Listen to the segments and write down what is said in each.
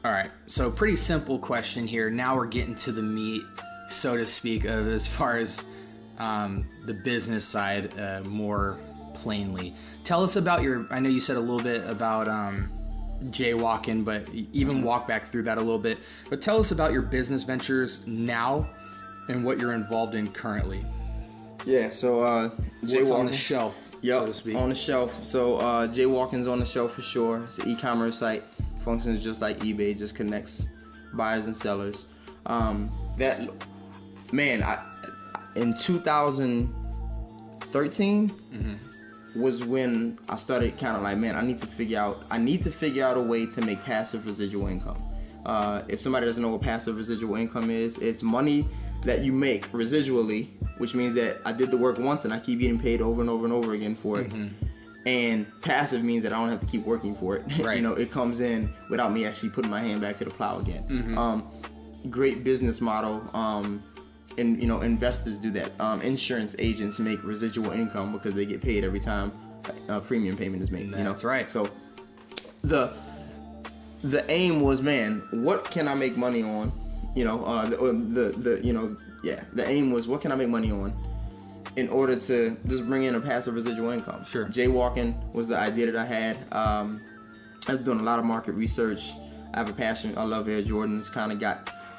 All right. So pretty simple question here. Now we're getting to the meat, so to speak, of as far as the business side more plainly. Tell us about I know you said a little bit about jaywalking, but even walk back through that a little bit. But tell us about your business ventures now and what you're involved in currently. Yeah, so jaywalking. What's on the shelf, so to speak? On the shelf. So jaywalking's on the shelf for sure. It's an e-commerce site. Functions just like eBay, just connects buyers and sellers. In 2013 was when I started kind of like, man, I need to figure out a way to make passive residual income. If somebody doesn't know what passive residual income is, it's money that you make residually, which means that I did the work once and I keep getting paid over and over and over again for it. And passive means that I don't have to keep working for it. Right. It comes in without me actually putting my hand back to the plow again. Great business model. And investors do that. Insurance agents make residual income because they get paid every time a premium payment is made. That's right. So the aim was, man, what can I make money on? The aim was, what can I make money on in order to just bring in a passive residual income? Sure. Jaywalking was the idea that I had. I was doing a lot of market research. I have a passion. I love Air Jordans.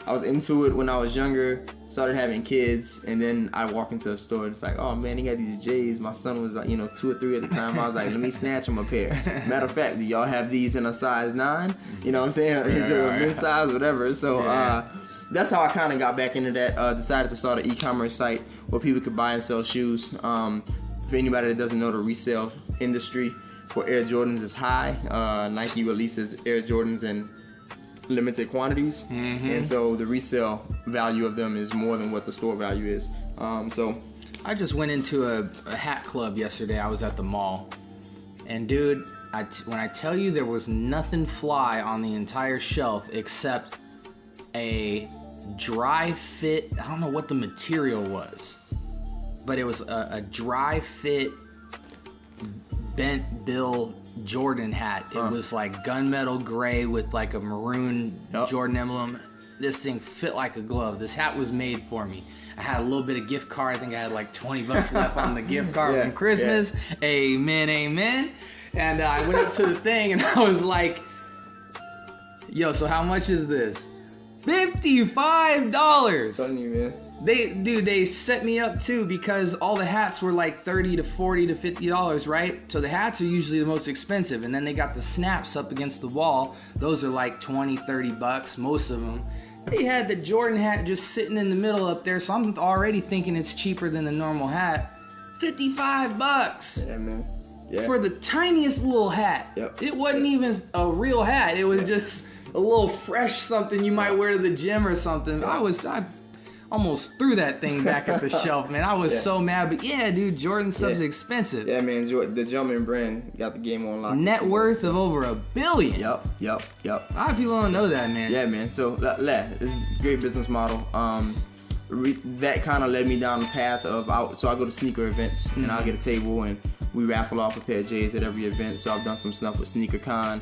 I was into it when I was younger, started having kids, and then I walk into a store and it's like, oh man, he got these J's. My son was like, 2 or 3 at the time. I was like, let me snatch him a pair. Matter of fact, do y'all have these in a size 9? You know what I'm saying? Mid size, whatever. So that's how I kind of got back into that. Decided to start an e-commerce site where people could buy and sell shoes. For anybody that doesn't know, the resale industry for Air Jordans is high. Nike releases Air Jordans in limited quantities, and so the resale value of them is more than what the store value is. So I just went into a hat club yesterday. I was at the mall, and dude, when I tell you there was nothing fly on the entire shelf except a dry fit, I don't know what the material was, but it was a dry fit bent bill Jordan hat. It was like gunmetal gray with like a maroon Jordan emblem. This thing fit like a glove. This hat was made for me. I had a little bit of gift card. I think I had like $20 left on the gift card from Christmas. Yeah. Amen. And I went up to the thing and I was like, yo, so how much is this? $55. Telling you, man. They set me up too because all the hats were like $30 to $40 to $50, right? So the hats are usually the most expensive, and then they got the snaps up against the wall. Those are like $20-$30, most of them. They had the Jordan hat just sitting in the middle up there, so I'm already thinking it's cheaper than the normal hat. $55. Yeah, man. Yeah. For the tiniest little hat. Yep. It wasn't even a real hat. It was just a little fresh something you might wear to the gym or something. I almost threw that thing back at the shelf, man. I was so mad. But yeah, dude, Jordan stuff's expensive. Yeah, man. The Jumpman brand got the game on lock. Net worth of over $1 billion. Yep. A lot of people don't know that, man. Yeah, man. So it's a great business model. That kind of led me down the path of so I go to sneaker events and I'll get a table and we raffle off a pair of J's at every event. So I've done some stuff with SneakerCon.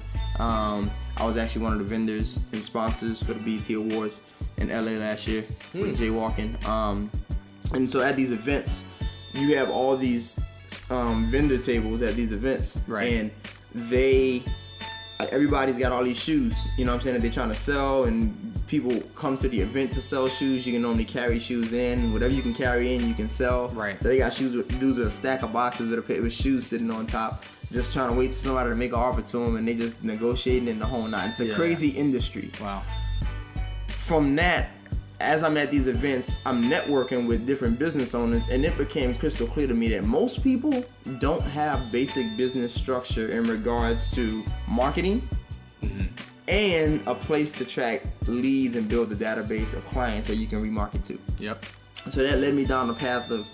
I was actually one of the vendors and sponsors for the BET Awards in LA last year with jaywalking. And so at these events, you have all these vendor tables at these events, right? And everybody's got all these shoes, you know what I'm saying, that they're trying to sell, and people come to the event to sell shoes. You can only carry shoes in. Whatever you can carry in, you can sell. Right. So they got dudes with a stack of boxes with shoes sitting on top, just trying to wait for somebody to make an offer to them, and they just negotiating in the whole night. It's a crazy industry. Wow. From that, as I'm at these events, I'm networking with different business owners, and it became crystal clear to me that most people don't have basic business structure in regards to marketing and a place to track leads and build a database of clients that you can remarket to. Yep. So that led me down the path of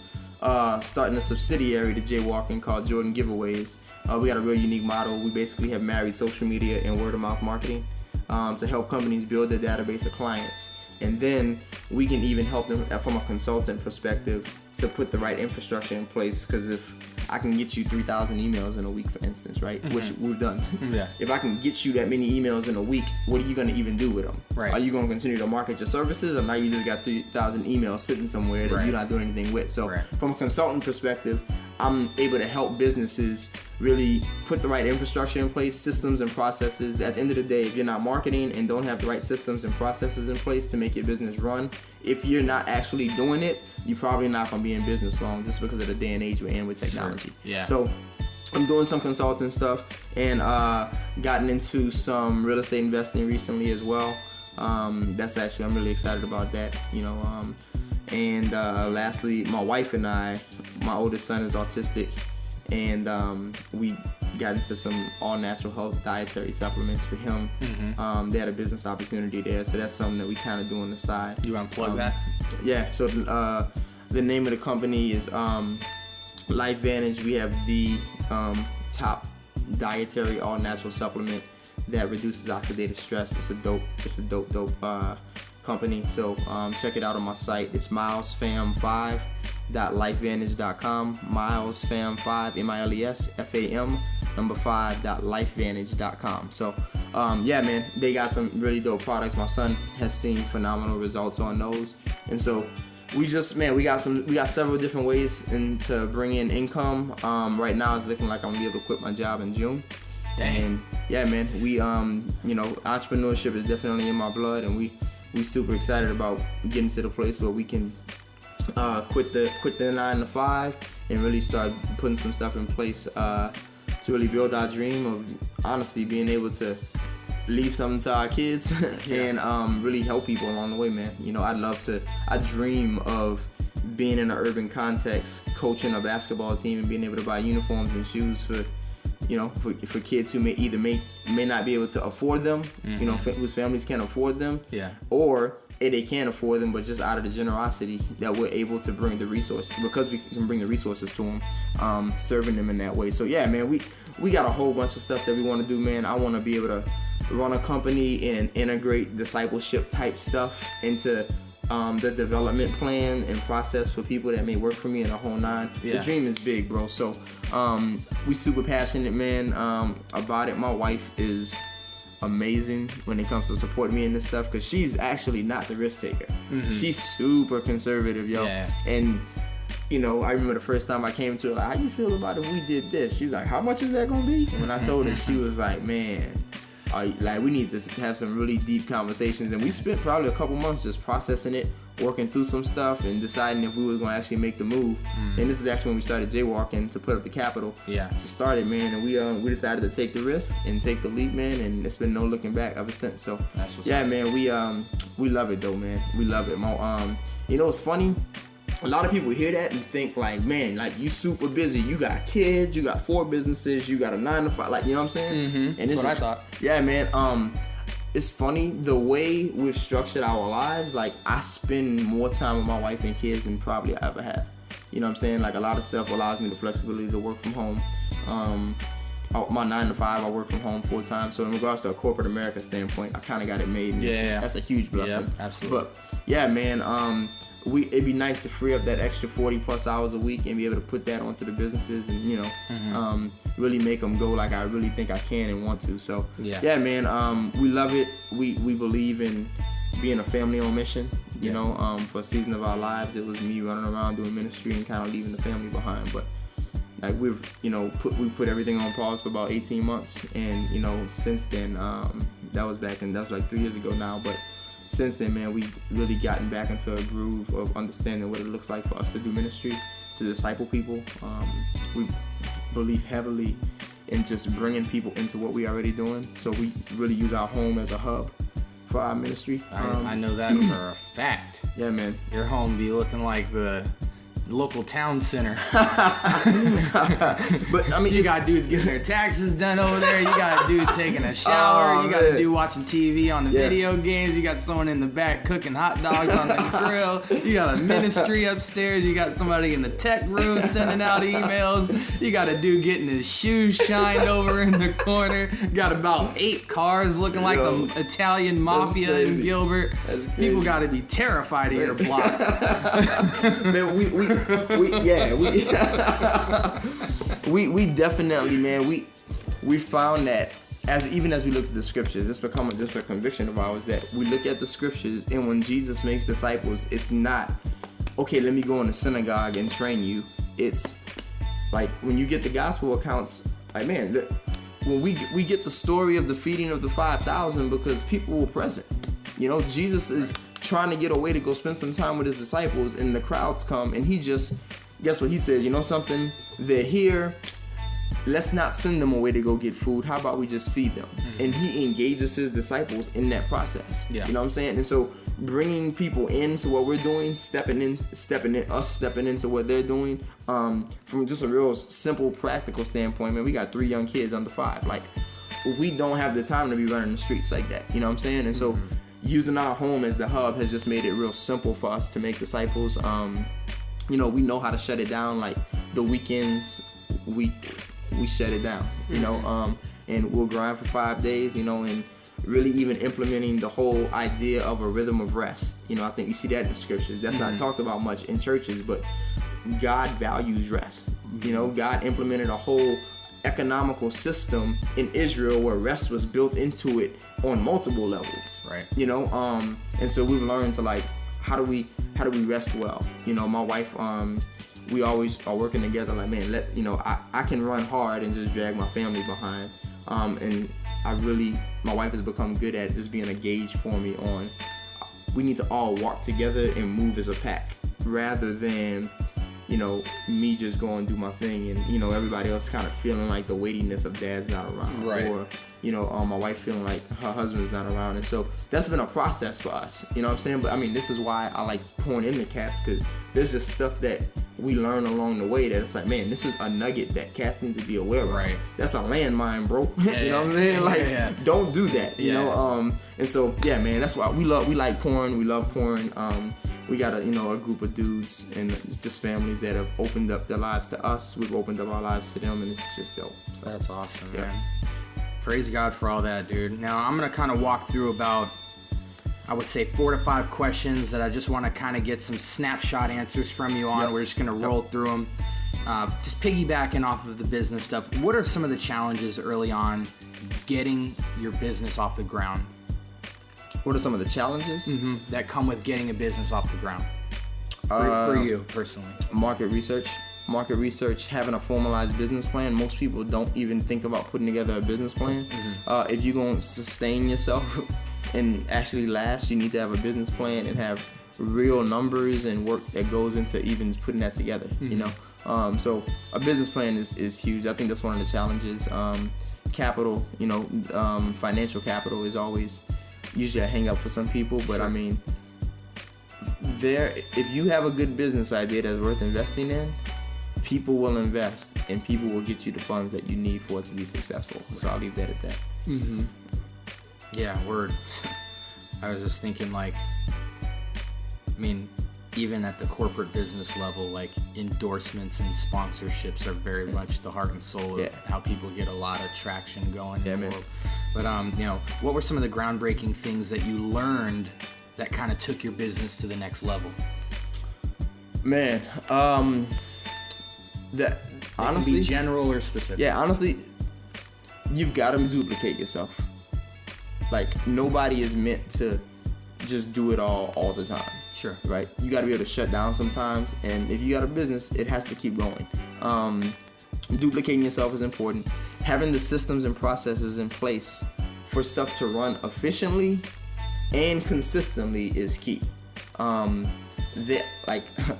starting a subsidiary to jaywalking called Jordan Giveaways. We got a real unique model. We basically have married social media and word of mouth marketing to help companies build their database of clients. And then we can even help them from a consultant perspective to put the right infrastructure in place. Because if I can get you 3,000 emails in a week, for instance, right? Which we've done. Yeah. If I can get you that many emails in a week, what are you going to even do with them? Right. Are you going to continue to market your services, or now you just got 3,000 emails sitting somewhere that you're not doing anything with? So from a consultant perspective, I'm able to help businesses really put the right infrastructure in place, systems and processes. At the end of the day, if you're not marketing and don't have the right systems and processes in place to make your business run, if you're not actually doing it, you're probably not going to be in business long, just because of the day and age we're in with technology. Sure. Yeah. So I'm doing some consulting stuff, and gotten into some real estate investing recently as well. That's actually, I'm really excited about that, you know. And lastly, my wife and I, my oldest son is autistic, and we got into some all-natural health dietary supplements for him. They had a business opportunity there, so that's something that we kind of do on the side. You want to plug that? Yeah, so the name of the company is LifeVantage. We have the top dietary all-natural supplement that reduces oxidative stress. It's a dope company. So check it out on my site. It's milesfam5.lifevantage.com. milesfam5 milesfam5.lifevantage.com. So yeah, man, they got some really dope products. My son has seen phenomenal results on those, and so we got several different ways to bring in income. Right now it's looking like I'm gonna be able to quit my job in June. Dang. And yeah, man, we you know, entrepreneurship is definitely in my blood, and we super excited about getting to the place where we can quit the 9 to 5 and really start putting some stuff in place to really build our dream of honestly being able to leave something to our kids and really help people along the way, man. You know, I dream of being in an urban context, coaching a basketball team and being able to buy uniforms and shoes for, you know, for kids who may not be able to afford them, you know, whose families can't afford them, or if they can't afford them, but just out of the generosity that we're able to bring the resources, because we can bring the resources to them, serving them in that way. So yeah, man, we got a whole bunch of stuff that we want to do, man. I want to be able to run a company and integrate discipleship type stuff into the development plan and process for people that may work for me in the whole nine. The dream is big, bro. So we super passionate, man, about it. My wife is amazing when it comes to supporting me in this stuff, because she's actually not the risk taker. She's super conservative, yo. And you know, I remember the first time I came to her, like, how you feel about if we did this? She's like, how much is that gonna be? And when I told her, she was like, man, like, we need to have some really deep conversations. And we spent probably a couple months just processing it, working through some stuff, and deciding if we were going to actually make the move. And this is actually when we started jaywalking to put up the capital to start it, man. And we decided to take the risk and take the leap, man. And it's been no looking back ever since. So yeah, man, we love it though, man. We love it. You know, it's funny. A lot of people hear that and think like, man, like, you super busy. You got kids, you got 4 businesses, you got a 9 to 5, like, you know what I'm saying? And that's what I thought. Yeah, man. It's funny the way we've structured our lives. Like, I spend more time with my wife and kids than probably I ever have. You know what I'm saying? Like, a lot of stuff allows me the flexibility to work from home. My 9 to 5, I work from home full time. So in regards to a corporate America standpoint, I kind of got it made. And that's a huge blessing. Yeah, absolutely. But yeah, man. It'd be nice to free up that extra 40 plus hours a week and be able to put that onto the businesses and, you know, really make them go like I really think I can and want to. So yeah, man, we love it. We believe in being a family on mission. You know, for a season of our lives, it was me running around doing ministry and kind of leaving the family behind. But like, we put everything on pause for about 18 months, and you know, since then, that's like 3 years ago now, but since then, man, we've really gotten back into a groove of understanding what it looks like for us to do ministry, to disciple people. We believe heavily in just bringing people into what we're already doing. So we really use our home as a hub for our ministry. I know that for a fact. Yeah, man. Your home be looking like the local town center. But I mean, you got dudes getting their taxes done over there. You got dudes taking a shower. You got a dude watching TV on the video games. You got someone in the back cooking hot dogs on the grill. You got a ministry upstairs. You got somebody in the tech room sending out emails. You got a dude getting his shoes shined over in the corner. Got about 8 cars looking like the Italian mafia in Gilbert. People got to be terrified of your block. Man, we definitely, man, we found that even as we look at the scriptures, it's become just a conviction of ours that we look at the scriptures, and when Jesus makes disciples, it's not, okay, let me go in the synagogue and train you. It's like when you get the gospel accounts, like, man, when we get the story of the feeding of the 5,000 because people were present. You know, Jesus is trying to get away to go spend some time with his disciples, and the crowds come, and he just, guess what he says? You know something? They're here. Let's not send them away to go get food. How about we just feed them? Mm-hmm. And he engages his disciples in that process. Yeah. You know what I'm saying? And so bringing people into what we're doing, stepping into what they're doing, from just a real simple, practical standpoint, man, we got 3 young kids under 5. Like, we don't have the time to be running the streets like that. You know what I'm saying? And so using our home as the hub has just made it real simple for us to make disciples. You know, we know how to shut it down. Like, the weekends, we shut it down, you know, and we'll grind for 5 days, you know, and really even implementing the whole idea of a rhythm of rest. You know, I think you see that in the scriptures. That's not talked about much in churches, but God values rest. You know, God implemented a whole economical system in Israel where rest was built into it on multiple levels. Right. You know, and so we've learned to, like, how do we rest well? You know, my wife, we always are working together, like, man, I can run hard and just drag my family behind. And my wife has become good at just being a gauge for me on, we need to all walk together and move as a pack rather than, you know, me just go and do my thing and, you know, everybody else kind of feeling like the weightiness of dad's not around. Right. Or, you know, my wife feeling like her husband's not around. And so that's been a process for us, you know what I'm saying? But I mean, this is why I like pouring into cats, because there's just stuff that we learn along the way that it's like, man, this is a nugget that cats need to be aware of. Right. That's a landmine, bro. Yeah, you know what I'm saying? Like, don't do that, you know? And so, yeah, man, that's why we like porn. We love porn. We got a group of dudes and just families that have opened up their lives to us. We've opened up our lives to them, and it's just dope. So, that's awesome, man. Praise God for all that, dude. Now, I'm going to kind of walk through about, I would say, 4 to 5 questions that I just want to kind of get some snapshot answers from you on. We're just going to roll through them. Just piggybacking off of the business stuff, what are some of the challenges early on getting your business off the ground? What are some of the challenges? That come with getting a business off the ground? For you, personally. Market research, having a formalized business plan. Most people don't even think about putting together a business plan. If you're going to sustain yourself and actually last, you need to have a business plan and have real numbers and work that goes into even putting that together, you know? So a business plan is huge. I think that's one of the challenges. Capital, financial capital is always usually a hang up for some people, but I mean, if you have a good business idea that's worth investing in, people will invest and people will get you the funds that you need for it to be successful. So I'll leave that at that. Yeah, word. I was just thinking, like, I mean, even at the corporate business level, like, endorsements and sponsorships are very much the heart and soul of how people get a lot of traction going in the world. But what were some of the groundbreaking things that you learned that kind of took your business to the next level? Man, that honestly, can be general or specific. Yeah, honestly, you've got to duplicate yourself. Like, nobody is meant to just do it all the time. Sure. Right? You got to be able to shut down sometimes, and if you got a business, it has to keep going. Duplicating yourself is important. Having the systems and processes in place for stuff to run efficiently and consistently is key. I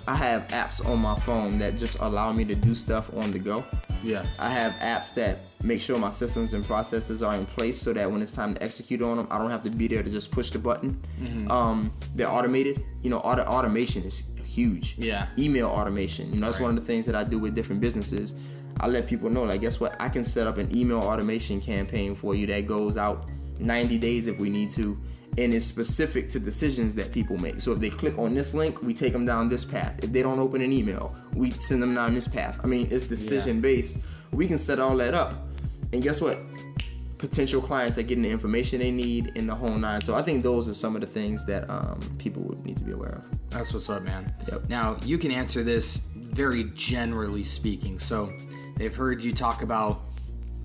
have apps on my phone that just allow me to do stuff on the go. Yeah. I have apps that make sure my systems and processes are in place so that when it's time to execute on them, I don't have to be there to just push the button. They're automated. Automation is huge. Yeah. Email automation. That's one of the things that I do with different businesses. I let people know, like, guess what? I can set up an email automation campaign for you that goes out 90 days if we need to. And it's specific to decisions that people make. So if they click on this link, we take them down this path. If they don't open an email, we send them down this path. I mean, it's decision based. We can set all that up. And guess what? Potential clients are getting the information they need in the whole nine. So I think those are some of the things that people would need to be aware of. That's what's up, man. Yep. Now, you can answer this very generally speaking. So They've heard you talk about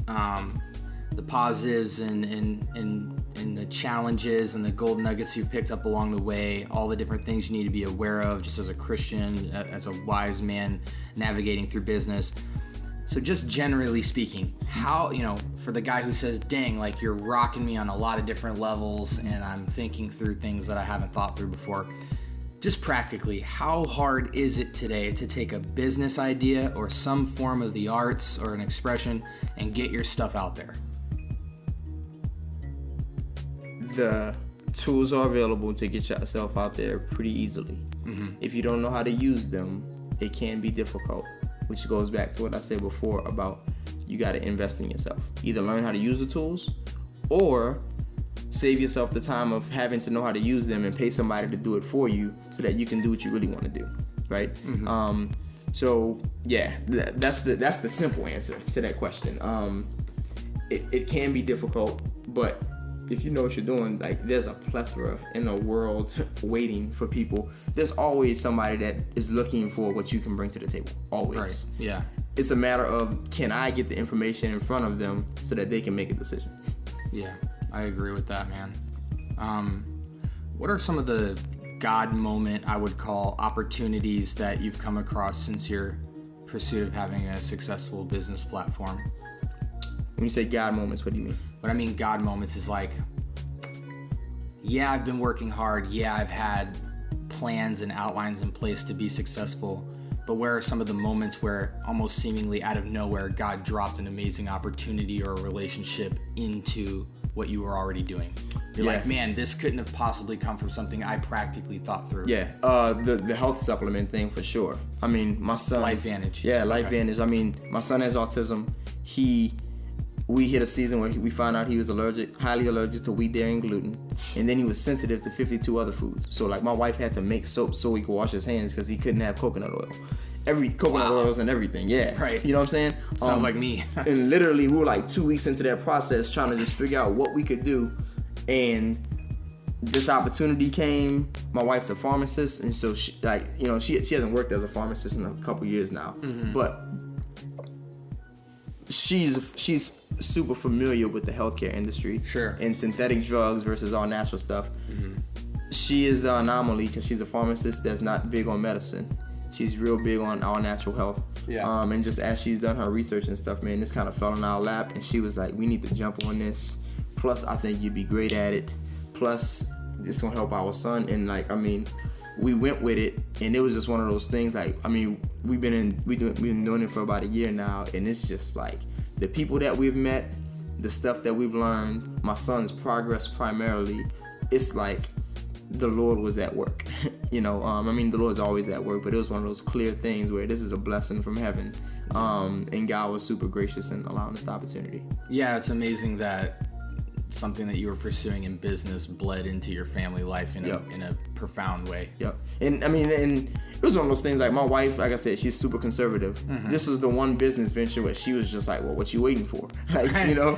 the positives and the challenges and the gold nuggets you've picked up along the way, all the different things you need to be aware of just as a Christian, as a wise man navigating through business. So just generally speaking, how, for the guy who says, dang, like you're rocking me on a lot of different levels and I'm thinking through things that I haven't thought through before, just practically, how hard is it today to take a business idea or some form of the arts or an expression and get your stuff out there? The tools are available to get yourself out there pretty easily. Mm-hmm. If you don't know how to use them, it can be difficult, which goes back to what I said before about you got to invest in yourself. Either learn how to use the tools or save yourself the time of having to know how to use them and pay somebody to do it for you so that you can do what you really want to do, right? Mm-hmm. So yeah, that's the simple answer to that question. It can be difficult, but if you know what you're doing, like there's a plethora in the world waiting for people. There's always somebody that is looking for what you can bring to the table. Always. Right. Yeah. It's a matter of, can I get the information in front of them so that they can make a decision? Yeah. I agree with that, man. What are some of the God moment, I would call, opportunities that you've come across since your pursuit of having a successful business platform? When you say God moments, what do you mean? What I mean God moments is like, yeah, I've been working hard. Yeah, I've had plans and outlines in place to be successful. But where are some of the moments where almost seemingly out of nowhere, God dropped an amazing opportunity or a relationship into what you were already doing? You're like, man, this couldn't have possibly come from something I practically thought through. Yeah, the health supplement thing for sure. I mean, my son... LifeVantage. Yeah, LifeVantage. I mean, my son has autism. We hit a season where we found out he was highly allergic to wheat, dairy, and gluten. And then he was sensitive to 52 other foods. So like my wife had to make soap so he could wash his hands because he couldn't have coconut oil. Every coconut oils and everything, yeah. Right. You know what I'm saying? Sounds like me. And literally we were like 2 weeks into that process trying to just figure out what we could do. And this opportunity came. My wife's a pharmacist, and so she hasn't worked as a pharmacist in a couple years now. Mm-hmm. But she's super familiar with the healthcare industry. Sure. And synthetic drugs versus all natural stuff. Mm-hmm. She is the anomaly because she's a pharmacist that's not big on medicine. She's real big on all natural health. Yeah. And just as she's done her research and stuff, man, this kind of fell in our lap, and she was like, we need to jump on this. Plus, I think you'd be great at it. Plus, this gonna help our son. And like, I mean, we went with it, and it was just one of those things. Like, I mean, we've been doing it for about a year now, and it's just like the people that we've met, the stuff that we've learned, my son's progress primarily. It's like the Lord was at work. I mean, the Lord's always at work, but it was one of those clear things where this is a blessing from heaven, and God was super gracious in allowing this opportunity. Yeah, it's amazing that something that you were pursuing in business bled into your family life in a profound way. Yep. And I mean, and it was one of those things, like my wife, like I said, she's super conservative. Mm-hmm. This was the one business venture where she was just like, well, what you waiting for? Like, oh,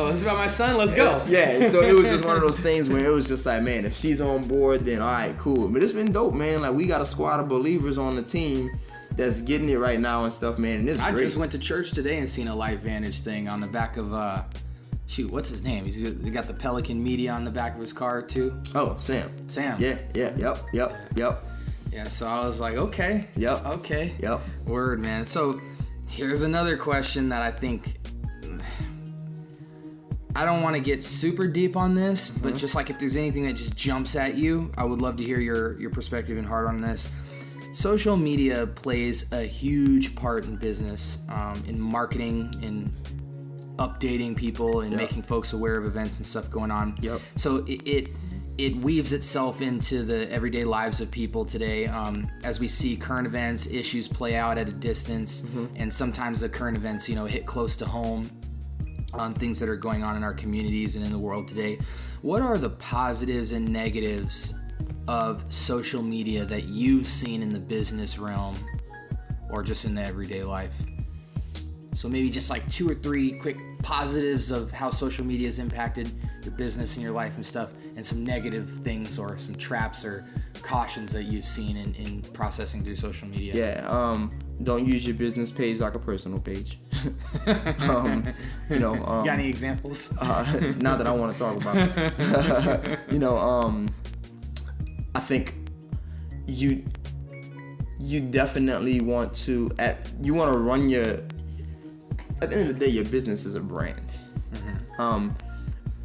this is about my son, let's go. Yeah, so it was just one of those things where it was just like, man, if she's on board, then all right, cool. But it's been dope, man. Like, we got a squad of believers on the team that's getting it right now and stuff, man, and it's great. I just went to church today and seen a LifeVantage thing on the back of what's his name? He got the Pelican Media on the back of his car too. Oh, Sam. Yeah, yep. Yeah, so I was like, okay. Yep. Word, man. So here's another question that I think, I don't want to get super deep on this, but just like if there's anything that just jumps at you, I would love to hear your perspective and heart on this. Social media plays a huge part in business, in marketing, in updating people and making folks aware of events and stuff going on. Yep. So it weaves itself into the everyday lives of people today, as we see current events, issues play out at a distance, and sometimes the current events, hit close to home on things that are going on in our communities and in the world today. What are the positives and negatives of social media that you've seen in the business realm or just in the everyday life? So maybe just like 2 or 3 quick positives of how social media has impacted your business and your life and stuff, and some negative things or some traps or cautions that you've seen in processing through social media. Yeah. don't use your business page like a personal page. Got any examples? Not that I want to talk about. I think you definitely want to run your. At the end of the day, your business is a brand. Mm-hmm.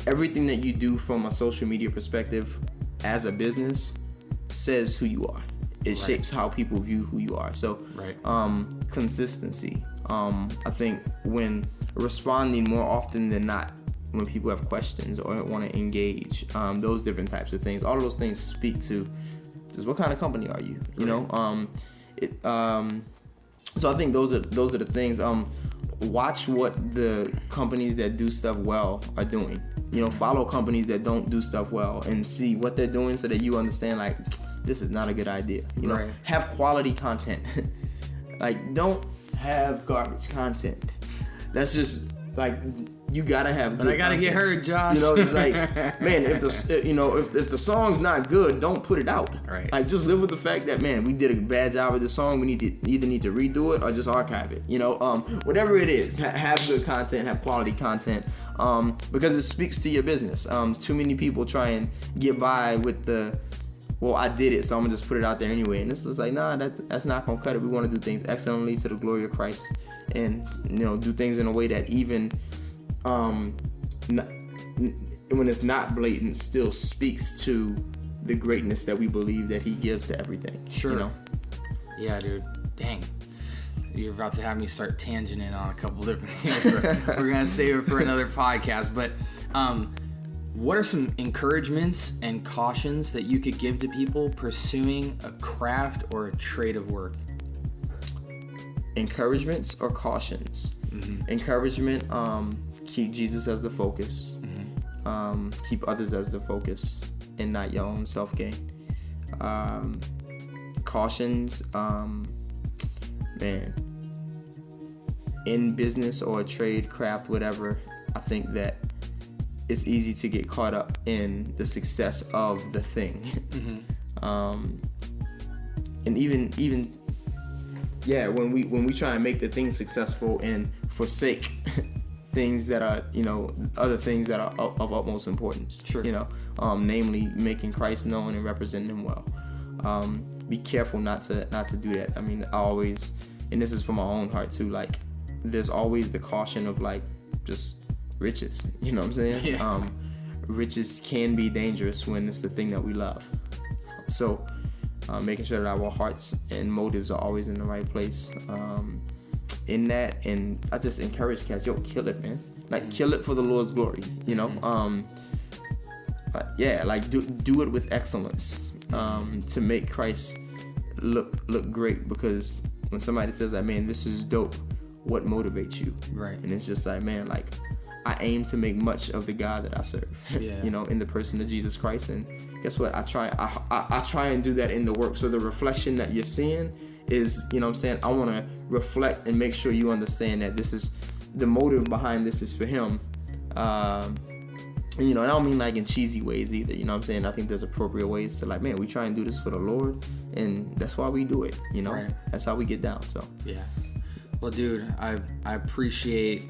Everything that you do from a social media perspective as a business says who you are. It shapes how people view who you are. So, consistency. I think when responding more often than not, when people have questions or want to engage, those different types of things, all of those things speak to just what kind of company are you? You know. So I think those are the things. Watch what the companies that do stuff well are doing. Follow companies that don't do stuff well and see what they're doing so that you understand, like, this is not a good idea. Have quality content. Like, don't have garbage content. That's just like, you gotta have. But I gotta content. get heard, Josh. It's like, man, if the song's not good, don't put it out. Right. Like, just live with the fact that, man, we did a bad job with the song. We need to redo it or just archive it. Whatever it is, have good content, have quality content, because it speaks to your business. Too many people try and get by with the, well, I did it, so I'm gonna just put it out there anyway. And this is like, nah, that's not gonna cut it. We want to do things excellently to the glory of Christ, and do things in a way that even when it's not blatant, still speaks to the greatness that we believe that He gives to everything. Sure. Yeah, dude. Dang. You're about to have me start tangenting on a couple different things. We're gonna save it for another podcast. But what are some encouragements and cautions that you could give to people pursuing a craft or a trade of work? Encouragements or cautions? Mm-hmm. Encouragement, keep Jesus as the focus. Mm-hmm. Keep others as the focus and not your own self-gain. Cautions, man, in business or trade, craft, whatever, I think that it's easy to get caught up in the success of the thing. Mm-hmm. And even when we try and make the thing successful and forsake things that are, other things that are of utmost importance. Sure. Namely making Christ known and representing Him well. Be careful not to do that. I mean, I always, and this is from my own heart too, like, there's always the caution of, like, just riches. You know what I'm saying? Yeah. Riches can be dangerous when it's the thing that we love. So making sure that our hearts and motives are always in the right place in that. And I just encourage cats, kill it, man. Like, kill it for the Lord's glory, like, do it with excellence, to make Christ look great. Because when somebody says that, man, this is dope, what motivates you? Right. And it's just like, man, like, I aim to make much of the God that I serve. Yeah. In the person of Jesus Christ. And guess what? I try and do that in the work. So the reflection that you're seeing is, I want to reflect and make sure you understand that this is the motive behind this is for Him. And I don't mean like in cheesy ways either. I think there's appropriate ways to, like, man, we try and do this for the Lord, and that's why we do it. Right. That's how we get down. So yeah. Well, dude, I appreciate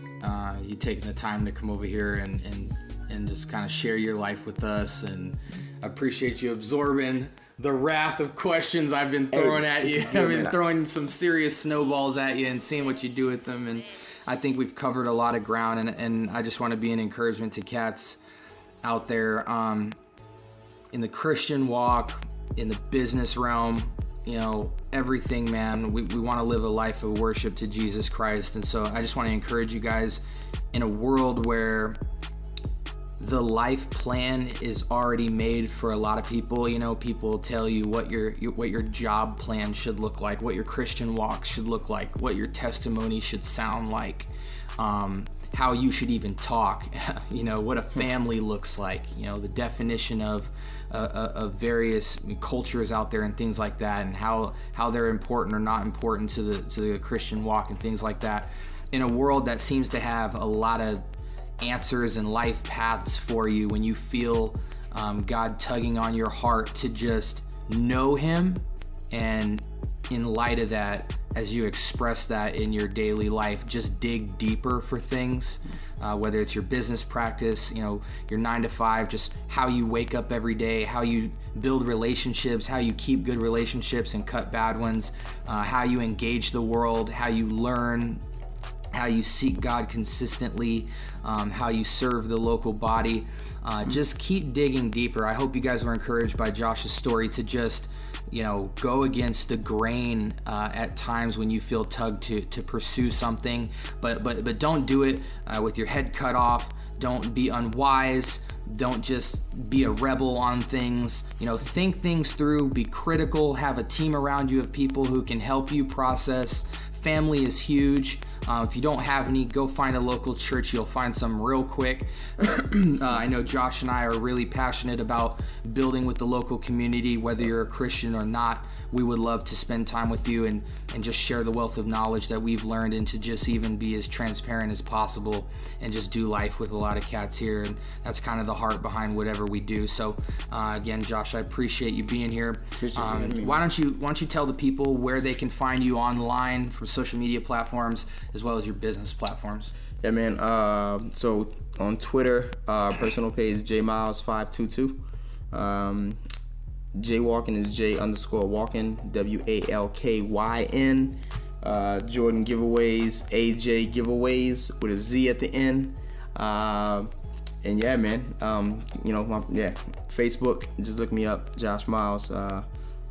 you taking the time to come over here and just kind of share your life with us, and I appreciate you absorbing the wrath of questions I've been throwing at you. I've been throwing some serious snowballs at you and seeing what you do with them, and I think we've covered a lot of ground, and I just want to be an encouragement to cats out there in the Christian walk, in the business realm, everything, man. We want to live a life of worship to Jesus Christ. And so I just want to encourage you guys, in a world where the life plan is already made for a lot of people. People tell you what your job plan should look like, what your Christian walk should look like, what your testimony should sound like, how you should even talk, what a family looks like, the definition of various cultures out there and things like that, and how they're important or not important to the Christian walk and things like that. In a world that seems to have a lot of answers and life paths for you, when you feel God tugging on your heart to just know Him, and in light of that, as you express that in your daily life, just dig deeper for things, whether it's your business practice, your 9 to 5, just how you wake up every day, how you build relationships, how you keep good relationships and cut bad ones, how you engage the world, how you learn, how you seek God consistently, how you serve the local body. Just keep digging deeper. I hope you guys were encouraged by Josh's story to just go against the grain at times when you feel tugged to pursue something, but don't do it with your head cut off. Don't be unwise. Don't just be a rebel on things. Think things through, be critical, have a team around you of people who can help you process. Family is huge. If you don't have any, go find a local church. You'll find some real quick. I know Josh and I are really passionate about building with the local community, whether you're a Christian or not. We would love to spend time with you and just share the wealth of knowledge that we've learned, and to just even be as transparent as possible and just do life with a lot of cats here. And that's kind of the heart behind whatever we do. So again, Josh, I appreciate you being here. Why don't you tell the people where they can find you online for social media platforms as well as your business platforms? Yeah, man. So on Twitter, personal page jmiles522. Jaywalkin is J_Walkin, WALKYN. Jordan Giveaways, AJ Giveaways with a Z at the end. And yeah, man. Facebook, just look me up, Josh Miles.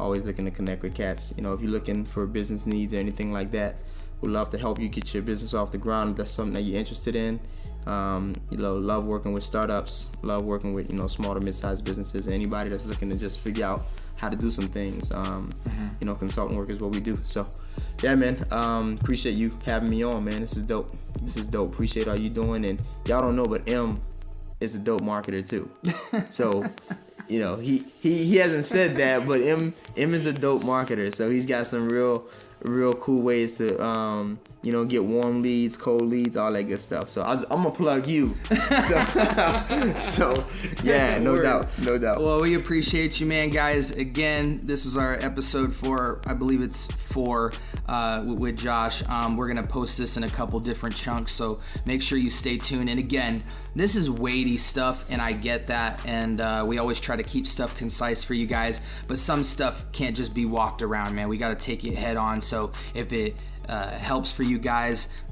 Always looking to connect with cats. If you're looking for business needs or anything like that, we'd love to help you get your business off the ground if that's something that you're interested in. Love working with startups, love working with small to mid-sized businesses, and anybody that's looking to just figure out how to do some things. Consultant work is what we do. So yeah, man, appreciate you having me on, man. This is dope. Appreciate all you doing. And y'all don't know, but M is a dope marketer too. So he hasn't said that, but M is a dope marketer. So he's got some real cool ways to get warm leads, cold leads, all that good stuff. So I'm gonna plug you. So yeah, no doubt. Well, we appreciate you, man, guys. Again, this is our episode 4. I believe it's 4 with Josh. We're gonna post this in a couple different chunks, so make sure you stay tuned. And again, this is weighty stuff, and I get that, and we always try to keep stuff concise for you guys, but some stuff can't just be walked around, man. We got to take it head on. So if it helps for you guys,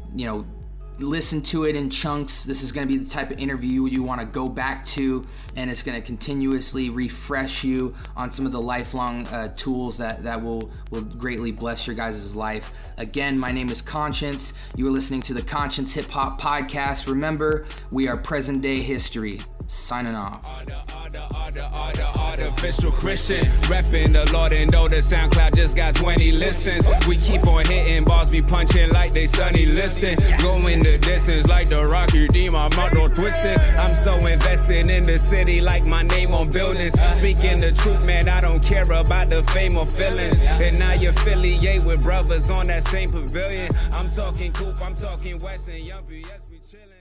listen to it in chunks. This is going to be the type of interview you want to go back to, and it's going to continuously refresh you on some of the lifelong tools that will greatly bless your guys' life. Again, my name is Conscience. You are listening to the Conscience Hip Hop Podcast. Remember, we are present day history. Signing off. Artificial Christian, repping the Lord, and though the SoundCloud just got 20 listens, we keep on hitting bars, be punching like they Sunny Liston, going the distance like the Rocky D, my motto twisted. I'm so invested in the city, like my name on buildings. Speaking the truth, man, I don't care about the fame or feelings. And now you affiliate with brothers on that same pavilion. I'm talking Coop, I'm talking West and Yumpy, yes we chillin'.